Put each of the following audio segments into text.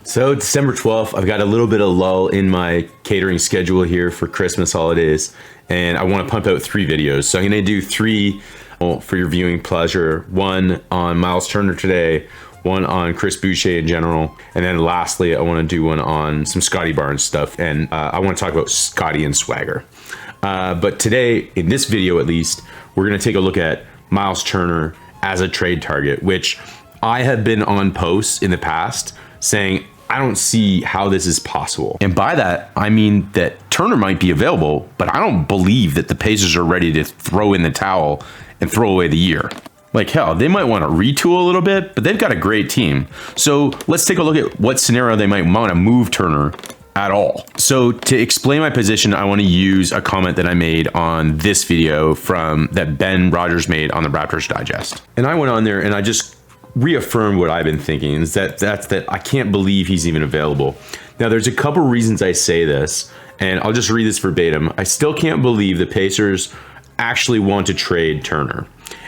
So December 12th, I've got a little bit of lull in my catering schedule here for Christmas holidays, and I want to pump out 3 videos. So I'm going to do 3 for your viewing pleasure. One on Myles Turner today, one on Chris Boucher in general, and then lastly, I want to do one on some Scotty Barnes stuff, and I want to talk about Scotty and Swagger. But today, in this video at least, we're going to take a look at Myles Turner as a trade target, which I have been on posts in the past saying, I don't see how this is possible. And by that, I mean that Turner might be available, but I don't believe that the Pacers are ready to throw in the towel and throw away the year. Like hell, they might want to retool a little bit, but they've got a great team. So let's take a look at what scenario they might want to move Turner at all. So to explain my position, I want to use a comment that I made on this video that Ben Rogers made on the Raptors Digest. And I went on there and I just reaffirmed what I've been thinking, is that I can't believe he's even available. Now there's a couple reasons I say this, and I'll just read this verbatim. I still can't believe the Pacers actually want to trade Turner.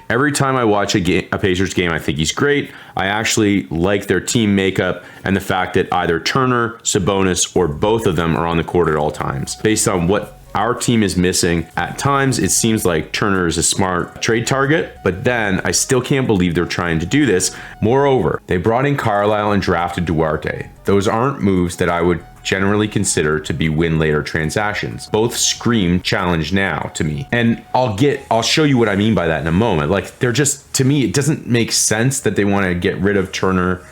Every time I watch a Pacers game, I think he's great. I actually like their team makeup and the fact that either Turner, Sabonis, or both of them are on the court at all times. Based on what our team is missing at times, it seems like Turner is a smart trade target, but then I still can't believe they're trying to do this. Moreover, they brought in Carlisle and drafted Duarte. Those aren't moves that I would generally consider to be win later transactions. Both scream challenge now to me. And I'll show you what I mean by that in a moment. Like, they're just, to me, it doesn't make sense that they want to get rid of Turner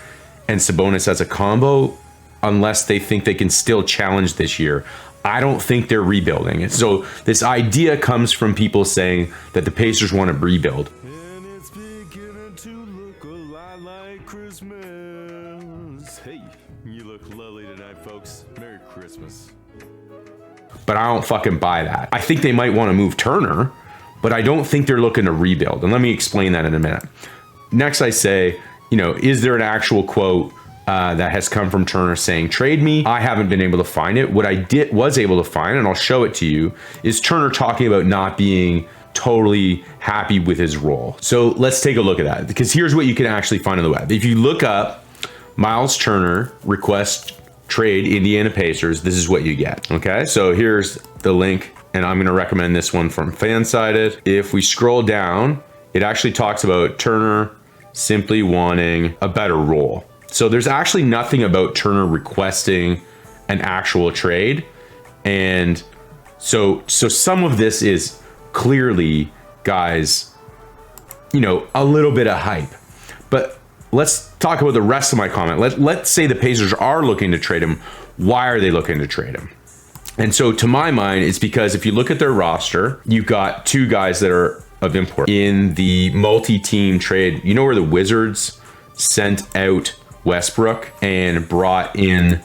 and Sabonis as a combo unless they think they can still challenge this year. I don't think they're rebuilding. So this idea comes from people saying that the Pacers want to rebuild. And it's beginning to look a lot like Christmas. Hey, you look lovely tonight, folks. Merry Christmas. But I don't fucking buy that. I think they might want to move Turner, but I don't think they're looking to rebuild. And let me explain that in a minute. Next, I say, is there an actual quote that has come from Turner saying, trade me? I haven't been able to find it. What I was able to find, and I'll show it to you, is Turner talking about not being totally happy with his role. So let's take a look at that, because here's what you can actually find on the web. If you look up Myles Turner request trade Indiana Pacers, this is what you get. Okay, so here's the link, and I'm going to recommend this one from Fansided. If we scroll down, it actually talks about Turner simply wanting a better role. So there's actually nothing about Turner requesting an actual trade. And so some of this is clearly, guys, a little bit of hype. But let's talk about the rest of my comment. Let's say the Pacers are looking to trade him. Why are they looking to trade him? And so to my mind, it's because if you look at their roster, you've got 2 guys that are of import. In the multi-team trade, where the Wizards sent out Westbrook and brought in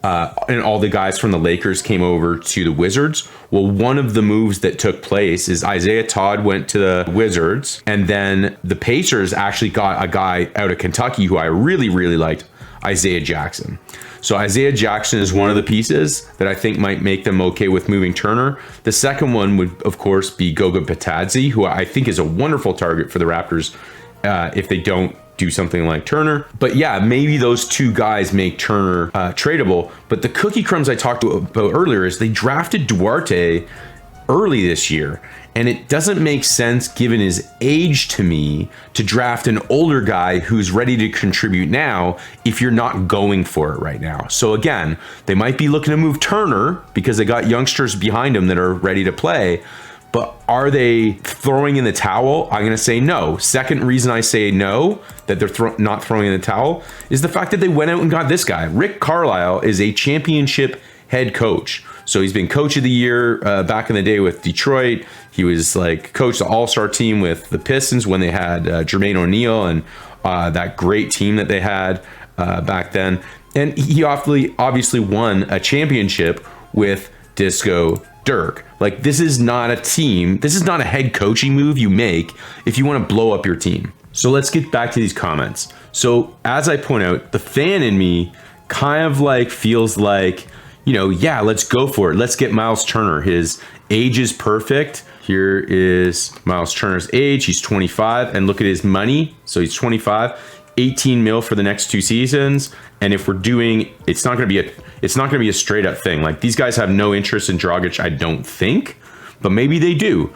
and all the guys from the Lakers came over to the Wizards. Well, one of the moves that took place is Isaiah Todd went to the Wizards, and then the Pacers actually got a guy out of Kentucky who I really, really liked, Isaiah Jackson. So Isaiah Jackson is one of the pieces that I think might make them okay with moving Turner. The second one would, of course, be Goga Bitadze, who I think is a wonderful target for the Raptors if they don't do something like Turner. But yeah, maybe those 2 guys make Turner tradable. But the cookie crumbs I talked about earlier is they drafted Duarte early this year, and it doesn't make sense given his age to me to draft an older guy who's ready to contribute now if you're not going for it right now. So again, they might be looking to move Turner because they got youngsters behind him that are ready to play. But are they throwing in the towel? I'm going to say no. Second reason I say no, that they're not throwing in the towel, is the fact that they went out and got this guy. Rick Carlisle is a championship head coach. So he's been coach of the year back in the day with Detroit. He was coached the all-star team with the Pistons when they had Jermaine O'Neal and that great team that they had back then. And he obviously won a championship with Disco Dirk. This is not a team. This is not a head coaching move you make if you want to blow up your team. So let's get back to these comments. So as I point out, the fan in me kind of feels like, yeah, let's go for it. Let's get Myles Turner. His age is perfect. Here is Myles Turner's age. He's 25, and look at his money. So he's 25. 18 mil for the next 2 seasons. And if we're doing, it's not going to be a straight up thing. Like, these guys have no interest in Dragic, I don't think, but maybe they do.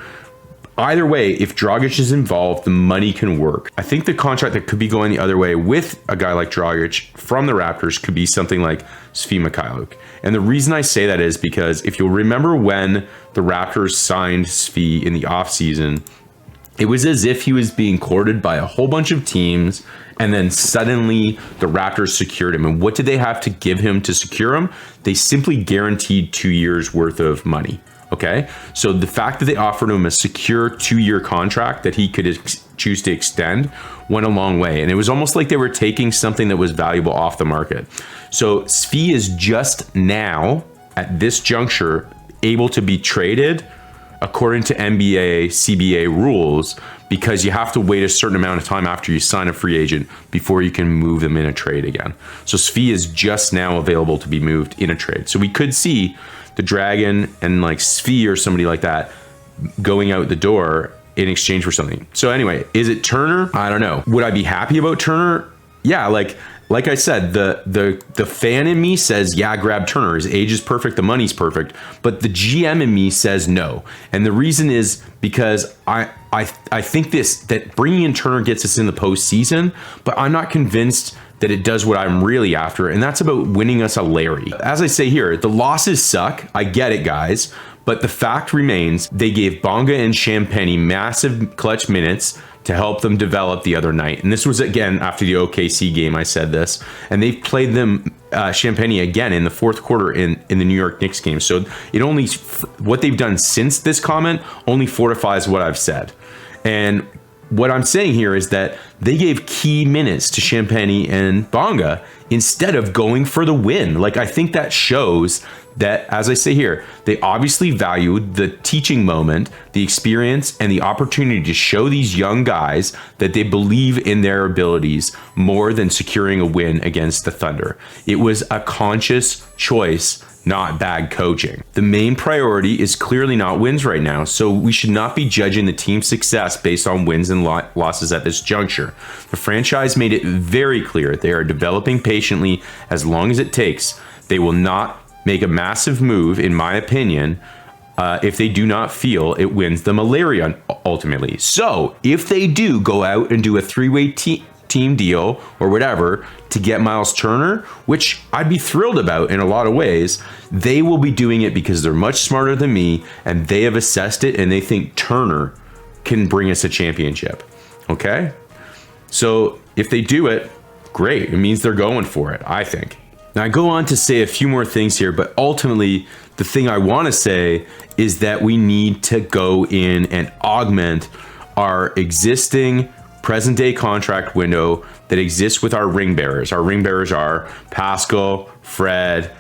Either way, if Dragic is involved, the money can work. I think the contract that could be going the other way with a guy like Dragic from the Raptors could be something like Svi Mikhailuk. And the reason I say that is because if you'll remember when the Raptors signed Svi in the offseason, it was as if he was being courted by a whole bunch of teams, and then suddenly the Raptors secured him. And what did they have to give him to secure him? They simply guaranteed 2 years worth of money. Okay, so the fact that they offered him a secure 2-year contract that he could choose to extend went a long way. And it was almost like they were taking something that was valuable off the market. So Svi is just now, at this juncture, able to be traded according to NBA, CBA rules, because you have to wait a certain amount of time after you sign a free agent before you can move them in a trade again. So Svi is just now available to be moved in a trade. So we could see the Dragon and like Svi or somebody like that going out the door in exchange for something. So anyway, is it Turner? I don't know. Would I be happy about Turner? Yeah, like I said, the fan in me says, yeah, grab Turner. His age is perfect, the money's perfect. But the GM in me says no. And the reason is because I think that bringing in Turner gets us in the postseason, but I'm not convinced that it does what I'm really after, and that's about winning us a Larry. As I say here, the losses suck. I get it, guys. But the fact remains, they gave Bonga and Champagnie massive clutch minutes to help them develop the other night. And this was, again, after the OKC game, I said this. And they've played them, Champagnie, again in the fourth quarter in the New York Knicks game. So it only, what they've done since this comment only fortifies what I've said. And what I'm saying here is that they gave key minutes to Champagnie and Bonga instead of going for the win. Like, I think that shows that, as I say here, they obviously valued the teaching moment, the experience, and the opportunity to show these young guys that they believe in their abilities more than securing a win against the Thunder. It was a conscious choice, not bad coaching. The main priority is clearly not wins right now, so we should not be judging the team's success based on wins and losses at this juncture. The franchise made it very clear they are developing patiently as long as it takes. They will not make a massive move, in my opinion, if they do not feel it wins them a Larry ultimately. So if they do go out and do a 3-way team deal or whatever to get Myles Turner, which I'd be thrilled about in a lot of ways, they will be doing it because they're much smarter than me and they have assessed it and they think Turner can bring us a championship. Okay? So if they do it, great. It means they're going for it, I think. Now I go on to say a few more things here, but ultimately the thing I want to say is that we need to go in and augment our existing present day contract window that exists with our ring bearers. Our ring bearers are Pascal, Fred,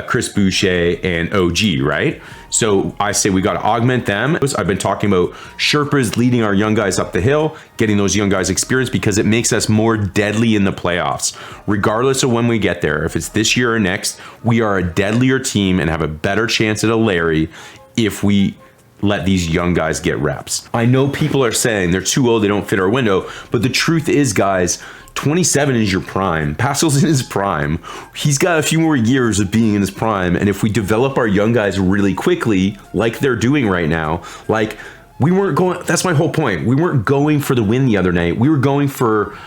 Chris Boucher, and OG, right? So I say we got to augment them. I've been talking about Sherpas leading our young guys up the hill, getting those young guys experience because it makes us more deadly in the playoffs. Regardless of when we get there, if it's this year or next, we are a deadlier team and have a better chance at a Larry if we let these young guys get reps. I know people are saying they're too old, they don't fit our window, but the truth is, guys, 27 is your prime. Pascal's in his prime. He's got a few more years of being in his prime. And if we develop our young guys really quickly, like they're doing right now, like we weren't going, that's my whole point. We weren't going for the win the other night. We were going for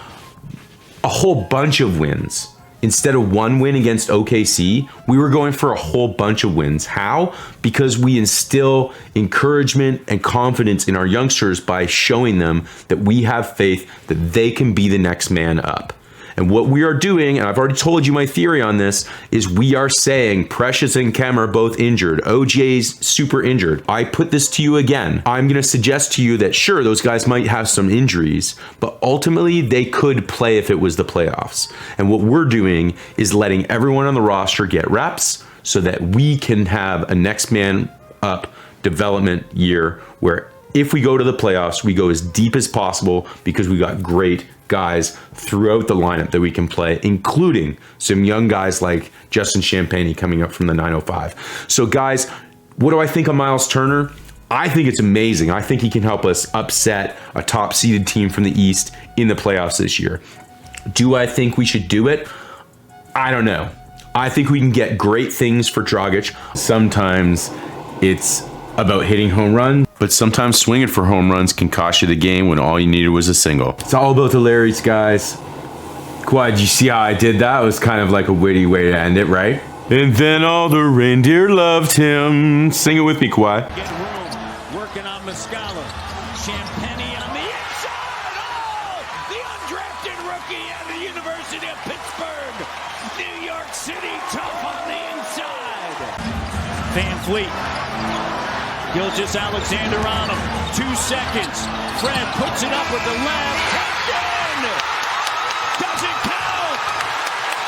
a whole bunch of wins. Instead of one win against OKC, we were going for a whole bunch of wins. How? Because we instill encouragement and confidence in our youngsters by showing them that we have faith that they can be the next man up. And what we are doing, and I've already told you my theory on this, is we are saying Precious and Kem are both injured. OJ's super injured. I put this to you again. I'm going to suggest to you that sure, those guys might have some injuries, but ultimately they could play if it was the playoffs. And what we're doing is letting everyone on the roster get reps so that we can have a next man up development year where if we go to the playoffs, we go as deep as possible because we got great guys throughout the lineup that we can play, including some young guys like Justin Champagnie coming up from the 905. So guys, what do I think of Myles Turner? I think it's amazing. I think he can help us upset a top seeded team from the East in the playoffs this year. Do I think we should do it? I don't know. I think we can get great things for Dragic. Sometimes it's about hitting home runs, but sometimes swinging for home runs can cost you the game when all you needed was a single. It's all about the Larrys, guys. Kawhi, did you see how I did that? It was kind of like a witty way to end it, right? And then all the reindeer loved him. Sing it with me, Kawhi. Get room, working on Muscala. Champagny on the inside. Oh, the undrafted rookie out of the University of Pittsburgh. New York City, tough on the inside. Van Fleet. Gilgeous Alexander on him. 2 seconds. Fred puts it up with the left. Tapped in. Doesn't count.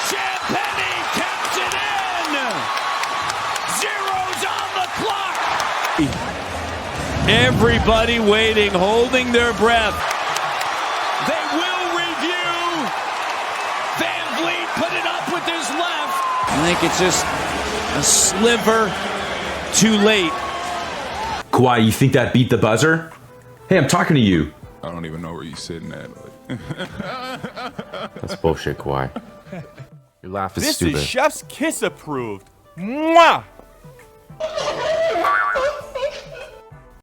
Champagny taps it in. Zeros on the clock. Everybody waiting, holding their breath. They will review. Van Vliet put it up with his left. I think it's just a sliver too late. Kawhi, you think that beat the buzzer? Hey, I'm talking to you. I don't even know where you're sitting at. That's bullshit, Kawhi. Your laugh is This stupid. is Chef's Kiss approved. Mwah!